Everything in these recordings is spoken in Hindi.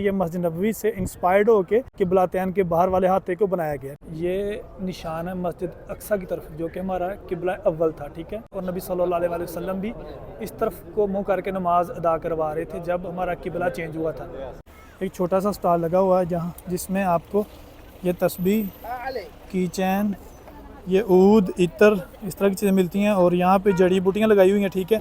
ये मस्जिद नबवी से इंस्पायर्ड होकर किबलातैन के बाहर वाले हाथे को बनाया गया। ये निशान है मस्जिद अक्सा की तरफ, जो कि हमारा किबला अव्वल था, ठीक है। और नबी सल्लल्लाहु अलैहि वसल्लम भी इस तरफ को मुंह करके नमाज अदा करवा रहे थे जब हमारा किबला चेंज हुआ था। एक छोटा सा स्टॉल लगा हुआ है जहाँ जिसमें आपको ये तस्बीह, की चैन, ये ऊद, इत्र, इस तरह की चीज़ें मिलती हैं। और यहाँ पे जड़ी बूटियाँ लगाई हुई हैं, ठीक है।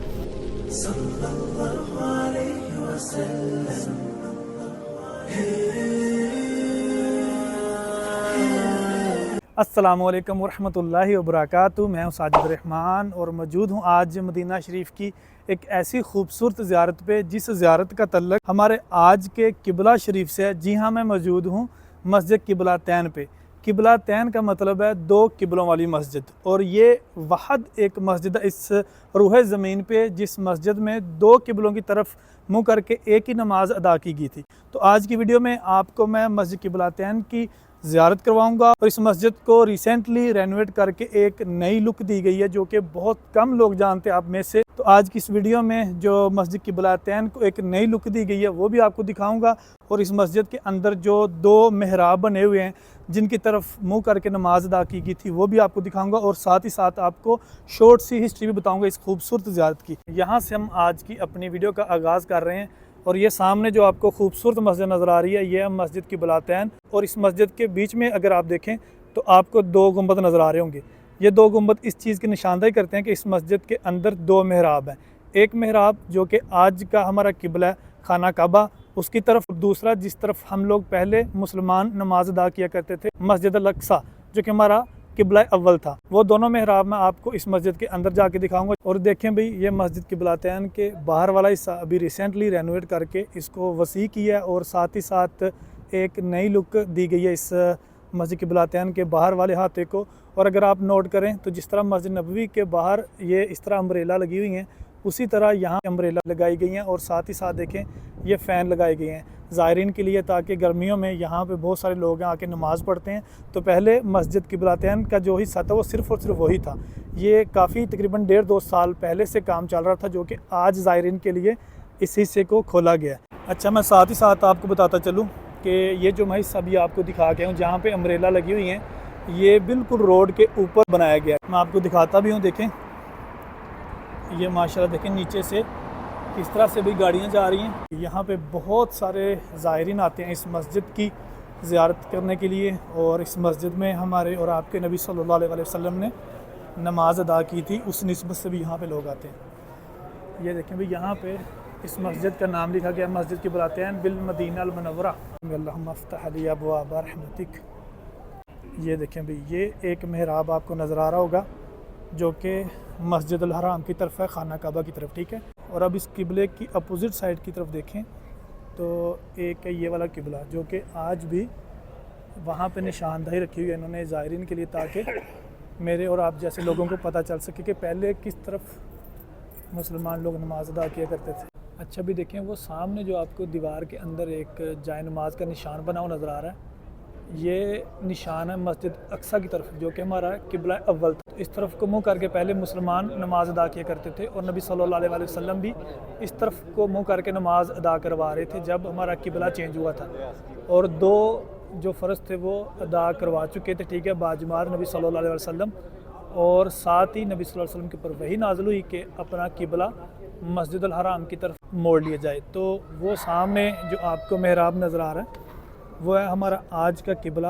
अस्सलामु अलैकुम वरहमतुल्लाहि वबरकातुहू। मैं हूँ साजिद रहमान और मौजूद हूँ आज मदीना शरीफ की एक ऐसी खूबसूरत ज़ियारत पे जिस ज़ियारत का तल्लुक़ हमारे आज के किबला शरीफ से है। जी हाँ, मैं मौजूद हूँ मस्जिद किबलातैन पे। किबलातैन का मतलब है दो किबलों वाली मस्जिद, और ये वहद एक मस्जिद है इस रूह ज़मीन पे जिस मस्जिद में दो किबलों की तरफ मुँह करके एक ही नमाज अदा की गई थी। तो आज की वीडियो में आपको मैं मस्जिद किबलातैन की ज़ियारत करवाऊंगा। और इस मस्जिद को रिसेंटली रेनोवेट करके एक नई लुक दी गई है जो कि बहुत कम लोग जानते हैं आप में से। तो आज की इस वीडियो में जो मस्जिद किबलातैन को एक नई लुक दी गई है वो भी आपको दिखाऊंगा। और इस मस्जिद के अंदर जो दो मेहराब बने हुए हैं जिनकी तरफ मुँह करके नमाज अदा की गई थी वो भी आपको दिखाऊंगा। और साथ ही साथ आपको शॉर्ट सी हिस्ट्री भी बताऊँगा इस खूबसूरत ज़ियारत की। यहाँ से हम आज की अपनी वीडियो का आगाज़ कर रहे हैं। और ये सामने जो आपको खूबसूरत मस्जिद नज़र आ रही है ये है मस्जिद किबलातैन। और इस मस्जिद के बीच में अगर आप देखें तो आपको दो गुंबद नज़र आ रहे होंगे। ये दो गुंबद इस चीज़ की निशानदेही करते हैं कि इस मस्जिद के अंदर दो मेहराब हैं। एक मेहराब जो कि आज का हमारा किबला है खाना काबा उसकी तरफ, दूसरा जिस तरफ हम लोग पहले मुसलमान नमाज अदा किया करते थे मस्जिद अल-अक्सा जो कि हमारा किबला अव्वल था। वो दोनों मेहराब मैं आपको इस मस्जिद के अंदर जाके दिखाऊंगा। और देखें भाई, ये मस्जिद किबलातैन के बाहर वाला हिस्सा अभी रिसेंटली रेनोवेट करके इसको वसी किया है और साथ ही साथ एक नई लुक दी गई है इस मस्जिद किबलातैन के बाहर वाले हाथे को। और अगर आप नोट करें तो जिस तरह मस्जिद नबवी के बाहर ये इस तरह अम्ब्रेला लगी हुई हैं उसी तरह यहाँ अम्ब्रेला लगाई गई हैं। और साथ ही साथ देखें ये फ़ैन लगाए गए हैं ज़ायरीन के लिए, ताकि गर्मियों में यहाँ पे बहुत सारे लोग आके नमाज़ पढ़ते हैं। तो पहले मस्जिद किबलातैन का जो हिस्सा था वो सिर्फ़ और सिर्फ वही था। ये काफ़ी तकरीबन 1.5-2 साल पहले से काम चल रहा था जो कि आज ज़ायरीन के लिए इस हिस्से को खोला गया है। अच्छा, मैं साथ ही साथ आपको बताता चलूँ कि ये जो मैं हिस्सा भी आपको दिखा के हूँ जहाँ पर अम्ब्रेला लगी हुई हैं ये बिल्कुल रोड के ऊपर बनाया गया है। मैं आपको दिखाता भी हूँ, देखें ये माशाल्लाह देखें नीचे से किस तरह से भी गाड़ियाँ जा रही हैं। यहाँ पे बहुत सारे ज़ायरीन आते हैं इस मस्जिद की ज़ियारत करने के लिए। और इस मस्जिद में हमारे और आपके नबी सल्लल्लाहु अलैहि वसल्लम ने नमाज अदा की थी, उस निस्बत से भी यहाँ पे लोग आते हैं। ये देखें भाई, यहाँ पे इस मस्जिद का नाम लिखा गया मस्जिद किबलातैन बिल मदीना अल मुनव्वरा अल्लाहुम्मा अफ्तह ली अबवाब रहमतिक। ये देखें भाई, ये एक मेहराब आपको नज़र आ रहा होगा जो कि मस्जिद अल हराम की तरफ है, खाना काबा की तरफ, ठीक है। और अब इस किबले की अपोजिट साइड की तरफ देखें तो एक है ये वाला किबला जो कि आज भी वहाँ पे निशानदही रखी हुई है इन्होंने ज़ायरीन के लिए, ताकि मेरे और आप जैसे लोगों को पता चल सके कि पहले किस तरफ मुसलमान लोग नमाज अदा किया करते थे। अच्छा भी देखें, वो सामने जो आपको दीवार के अंदर एक जाए नमाज का निशान बना हुआ नज़र आ रहा है, ये निशान है मस्जिद अक्सा की तरफ जो कि हमारा किबला अव्वल था। इस तरफ को मुँह करके पहले मुसलमान नमाज अदा किया करते थे और नबी सल्लल्लाहु अलैहि वसल्लम भी इस तरफ को मुँह करके नमाज अदा करवा रहे थे जब हमारा किबला चेंज हुआ था। और दो जो फ़र्ज़ थे वो अदा करवा चुके थे, ठीक है, बाजमात नबी सल्लल्लाहु अलैहि वसल्लम। और साथ ही नबी सल्लल्लाहु अलैहि वसल्लम के ऊपर वही नाज़िल हुई कि अपना किबला मस्जिद अल हराम की तरफ मोड़ लिया जाए। तो वो सामने जो आपको मेहराब नज़र आ रहा है वो है हमारा आज का किबला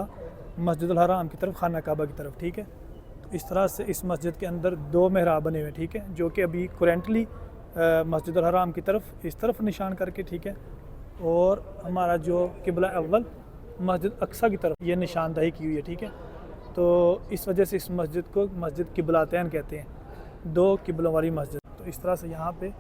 मस्जिद अल हराम की तरफ, खाना काबा की तरफ, ठीक है। तो इस तरह से इस मस्जिद के अंदर दो मेहराब बने हुए, ठीक है, जो कि अभी करेंटली मस्जिद अल हराम की तरफ इस तरफ निशान करके, ठीक है। और हमारा जो किबला अव्वल मस्जिद अक्सा की तरफ ये निशानदही की हुई है, ठीक है। तो इस वजह से इस मस्जिद को मस्जिद किबलातैन कहते हैं, दो किबलों वाली मस्जिद। तो इस तरह से यहाँ पे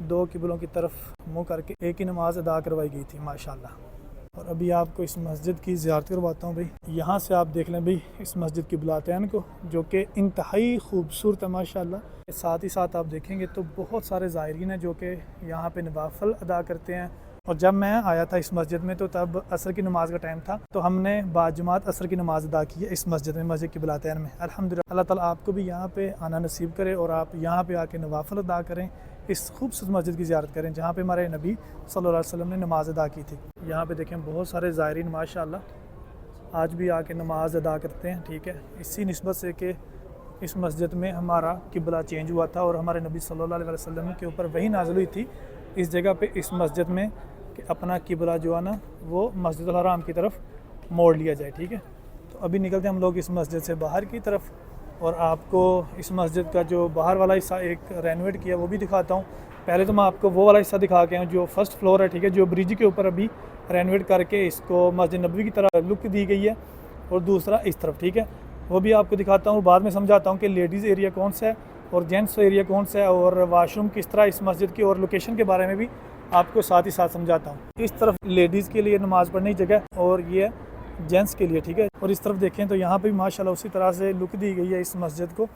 दो किबलों की तरफ मुँह करके एक ही नमाज अदा करवाई गई थी माशाल्लाह। और अभी आपको इस मस्जिद की ज़ियारत करवाता हूँ भाई। यहाँ से आप देख लें भाई इस मस्जिद किबलातैन को जो कि इंतहाई खूबसूरत है माशाल्लाह। साथ ही साथ आप देखेंगे तो बहुत सारे ज़ायरीन हैं जो कि यहाँ पे नवाफिल अदा करते हैं और जब मैं आया था इस मस्जिद में तो तब असर की नमाज़ का टाइम था, तो हमने बाजुमात असर की नमाज़ अदा की है इस मस्जिद में, मस्जिद क़िबलातैन में। अल्हम्दुलिल्लाह, अल्लाह ताला आपको भी यहाँ पे आना नसीब करे और आप यहाँ पे आके नवाफ़िल अदा करें, इस खूबसूरत मस्जिद की ज़ियारत करें जहाँ पे हमारे नबी सल्लल्लाहु अलैहि वसल्लम ने नमाज़ अदा की थी। यहाँ पे देखें बहुत सारे ज़ायरीन माशाअल्लाह आज भी आके नमाज़ अदा करते हैं। ठीक है, इसी निस्बत से कि इस मस्जिद में हमारा किबला चेंज हुआ था और हमारे नबी सल्लल्लाहु अलैहि वसल्लम के ऊपर वही नाज़िल हुई थी इस जगह पे, इस मस्जिद में, कि अपना किबला जो है ना वो मस्जिद हराम की तरफ मोड़ लिया जाए। ठीक है, तो अभी निकलते हैं हम लोग इस मस्जिद से बाहर की तरफ और आपको इस मस्जिद का जो बाहर वाला हिस्सा एक रेनोवेट किया वो भी दिखाता हूँ। पहले तो मैं आपको वो वाला हिस्सा दिखा के आऊँ जो फर्स्ट फ्लोर है। ठीक है, जो ब्रिज के ऊपर अभी रेनोवेट करके इसको मस्जिद नबवी की तरह लुक दी गई है, और दूसरा इस तरफ। ठीक है, वो भी आपको दिखाता हूँ, बाद में समझाता हूँ कि लेडीज़ एरिया कौन सा है और जेंट्स एरिया कौन सा है और वाशरूम किस तरह इस मस्जिद की और लोकेशन के बारे में भी आपको साथ ही साथ समझाता हूँ। इस तरफ लेडीज़ के लिए नमाज़ पढ़ने की जगह और ये जेंट्स के लिए। ठीक है, और इस तरफ देखें तो यहाँ पे भी माशाल्लाह उसी तरह से लुक दी गई है इस मस्जिद को,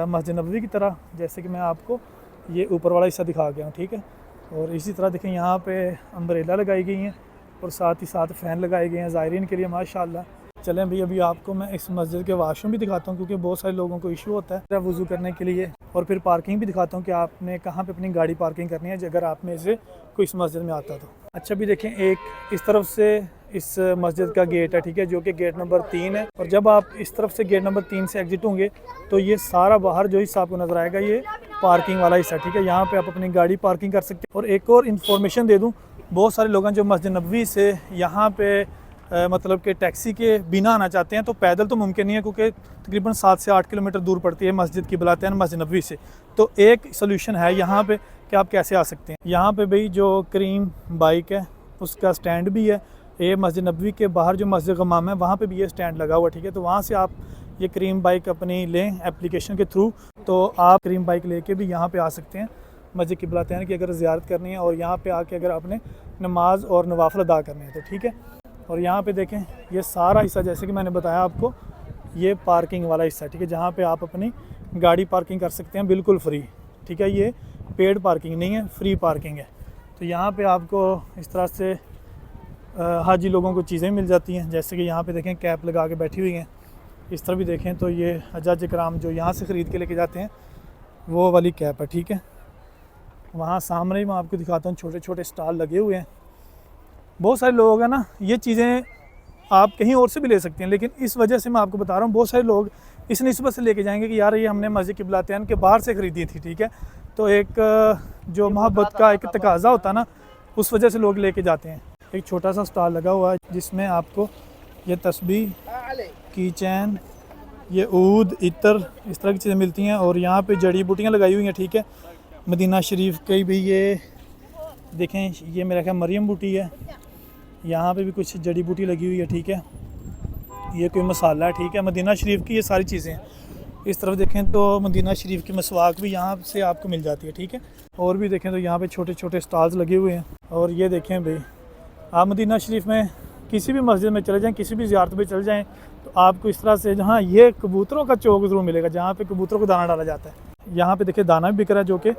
मस्जिद नबवी की तरह, जैसे कि मैं आपको ये ऊपर वाला हिस्सा दिखा गया हूँ। ठीक है, और इसी तरह देखें यहाँ पे अम्ब्रेला लगाई गई हैं और साथ ही साथ फ़ैन लगाए गए हैं ज़ायरीन के लिए माशाल्लाह। चलें भाई, अभी आपको मैं इस मस्जिद के वाशरूम भी दिखाता हूँ क्योंकि बहुत सारे लोगों को इशू होता है वज़ू करने के लिए, और फिर पार्किंग भी दिखाता हूँ कि आपने कहाँ पे अपनी गाड़ी पार्किंग करनी है अगर आप में से कोई इस मस्जिद में आता तो। अच्छा, भी देखें एक इस तरफ से इस मस्जिद का गेट है। ठीक है, जो कि गेट नंबर 3 है, और जब आप इस तरफ से गेट नंबर 3 से एग्जिट होंगे तो ये सारा बाहर जो हिस्सा आपको नज़र आएगा ये पार्किंग वाला हिस्सा। ठीक है, यहाँ पे आप अपनी गाड़ी पार्किंग कर सकते हैं। और एक और इन्फॉर्मेशन दे दूँ, बहुत सारे लोग हैं जो मस्जिद नबवी से यहाँ पे मतलब कि टैक्सी के बिना आना चाहते हैं, तो पैदल तो मुमकिन नहीं है क्योंकि तकरीबन 7 से 8 किलोमीटर दूर पड़ती है मस्जिद क़िबलातैन मस्जिद नबवी से। तो एक सलूशन है यहाँ पे कि आप कैसे आ सकते हैं। यहाँ पे भाई जो करीम बाइक है उसका स्टैंड भी है, ये मस्जिद नबवी के बाहर जो मस्जिद गमाम है वहाँ पे भी ये स्टैंड लगा हुआ। ठीक है, तो वहाँ से आप ये करीम बाइक अपनी लें एप्लीकेशन के थ्रू, तो आप करीम बाइक लेके भी यहाँ पे आ सकते हैं मस्जिद क़िबलातैन की अगर ज़ियारत करनी है और यहाँ पे आके अगर आपने नमाज और नवाफ़िल अदा करनी है तो। ठीक है, और यहाँ पे देखें ये सारा हिस्सा जैसे कि मैंने बताया आपको ये पार्किंग वाला हिस्सा। ठीक है, जहाँ पे आप अपनी गाड़ी पार्किंग कर सकते हैं बिल्कुल फ्री। ठीक है, ये पेड पार्किंग नहीं है, फ्री पार्किंग है। तो यहाँ पे आपको इस तरह से हाजी लोगों को चीज़ें मिल जाती हैं, जैसे कि यहाँ पे देखें कैप लगा के बैठी हुई हैं। इस तरह भी देखें तो ये हज्जाज कराम जो यहाँ से ख़रीद के लेके जाते हैं वो वाली कैप है। ठीक है, वहाँ सामने ही मैं आपको दिखाता हूँ छोटे छोटे स्टॉल लगे हुए हैं। बहुत सारे लोग हैं ना, ये चीज़ें आप कहीं और से भी ले सकते हैं, लेकिन इस वजह से मैं आपको बता रहा हूँ बहुत सारे लोग इस निस्बत से लेके जाएंगे कि यार ये हमने मस्जिद क़िबलातैन के बाहर से ख़रीदी थी। ठीक है, तो एक जो मोहब्बत का एक तकाज़ा होता है ना, उस वजह से लोग लेके जाते हैं। एक छोटा सा स्टॉल लगा हुआ है जिसमें आपको ये तस्बीह, की चैन, ये ऊद, इत्र, इस तरह की चीज़ें मिलती हैं। और यहाँ पे जड़ी बूटियाँ लगाई हुई हैं। ठीक है, मदीना शरीफ के भी ये देखें, ये मेरा ख्याल मरियम बूटी है, यहाँ पे भी कुछ जड़ी बूटी लगी हुई है। ठीक है, ये कोई मसाला है। ठीक है, मदीना शरीफ की ये सारी चीज़ें हैं। इस तरफ देखें तो मदीना शरीफ की मसवाक भी यहाँ से आपको मिल जाती है। ठीक है, और भी देखें तो यहाँ पे छोटे छोटे स्टॉल्स लगे हुए हैं। और ये देखें भाई, आप मदीना शरीफ में किसी भी मस्जिद में चले जाएँ, किसी भी ज़ियारत पे चले जाएँ, तो आपको इस तरह से जहाँ ये कबूतरों का चौक ज़रूर मिलेगा जहाँ पे कबूतरों को दाना डाला जाता है। यहाँ पे देखिए दाना भी बिक रहा है जो कि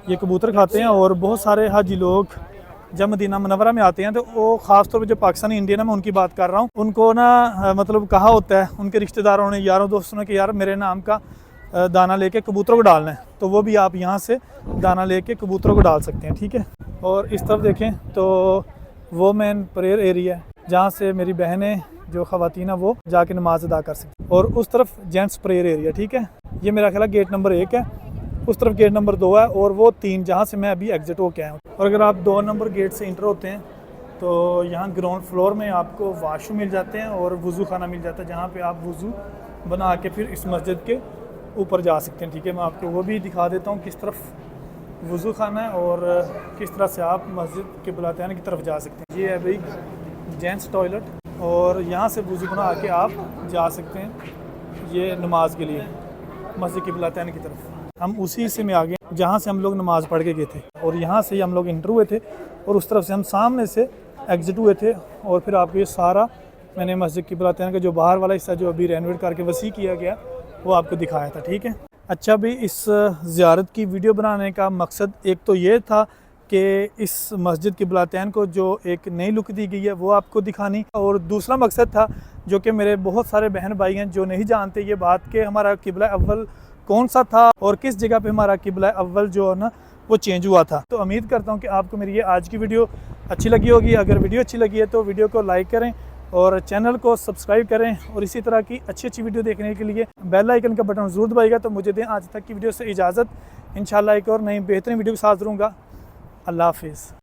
ये कबूतर खाते हैं। और बहुत सारे हाजी लोग जब मदीना मुनव्वरा में आते हैं तो वो ख़ास तौर पे जो पाकिस्तानी इंडियन है मैं उनकी बात कर रहा हूँ, उनको ना मतलब कहा होता है उनके रिश्तेदारों ने, यारों दोस्तों ने कि यार मेरे नाम का दाना लेके कबूतरों को डालना है, तो वो भी आप यहाँ से दाना लेके कबूतरों को डाल सकते हैं। ठीक है, और इस तरफ देखें तो वो मेन प्रेयर एरिया है जहाँ से मेरी बहनें जो ख़वातीन है वो जाके नमाज़ अदा कर सकती हैं। और उस तरफ जेंट्स प्रेयर एरिया। ठीक है, ये मेरा ख्याल गेट नंबर 1 है, उस तरफ गेट नंबर 2 है और वो 3 जहाँ से मैं अभी एग्जिट होके आया हूँ। और अगर आप 2 नंबर गेट से इंटर होते हैं तो यहाँ ग्राउंड फ्लोर में आपको वाशरूम मिल जाते हैं और वज़ू खाना मिल जाता है जहाँ पे आप वज़ू बना के फिर इस मस्जिद के ऊपर जा सकते हैं। ठीक है, मैं आपको वो भी दिखा देता हूँ किस तरफ वज़ू खाना है और किस तरह से आप मस्जिद क़िबलातैन की तरफ जा सकते हैं। ये है भाई जेंट्स टॉयलेट और यहाँ से वज़ू बना के आप जा सकते हैं ये नमाज के लिए मस्जिद क़िबलातैन की तरफ। हम उसी हिस्से में आ गए जहाँ से हम लोग नमाज़ पढ़ के गए थे और यहाँ से ही हम लोग इंटर हुए थे और उस तरफ से हम सामने से एग्जिट हुए थे। और फिर आपको ये सारा मैंने मस्जिद क़िबलातैन का जो बाहर वाला हिस्सा जो अभी रेनोवेट करके वसी किया गया वो आपको दिखाया था। ठीक है, अच्छा भाई, इस ज़ियारत की वीडियो बनाने का मकसद एक तो ये था कि इस मस्जिद क़िबलातैन को जो एक नई लुक दी गई है वो आपको दिखानी। और दूसरा मकसद था जो कि मेरे बहुत सारे बहन भाई हैं जो नहीं जानते ये बात कि हमारा क़िबला अव्वल कौन सा था और किस जगह पे हमारा क़िबला अव्वल जो है ना वो चेंज हुआ था। तो उम्मीद करता हूँ कि आपको मेरी ये आज की वीडियो अच्छी लगी होगी। अगर वीडियो अच्छी लगी है तो वीडियो को लाइक करें और चैनल को सब्सक्राइब करें और इसी तरह की अच्छी वीडियो देखने के लिए बेल आइकन का बटन ज़रूर दबाइएगा। तो मुझे दें आज तक की वीडियो से इजाज़त। इंशाल्लाह एक और नई बेहतरीन वीडियो के साथ रहूँगा। अल्लाह हाफिज़।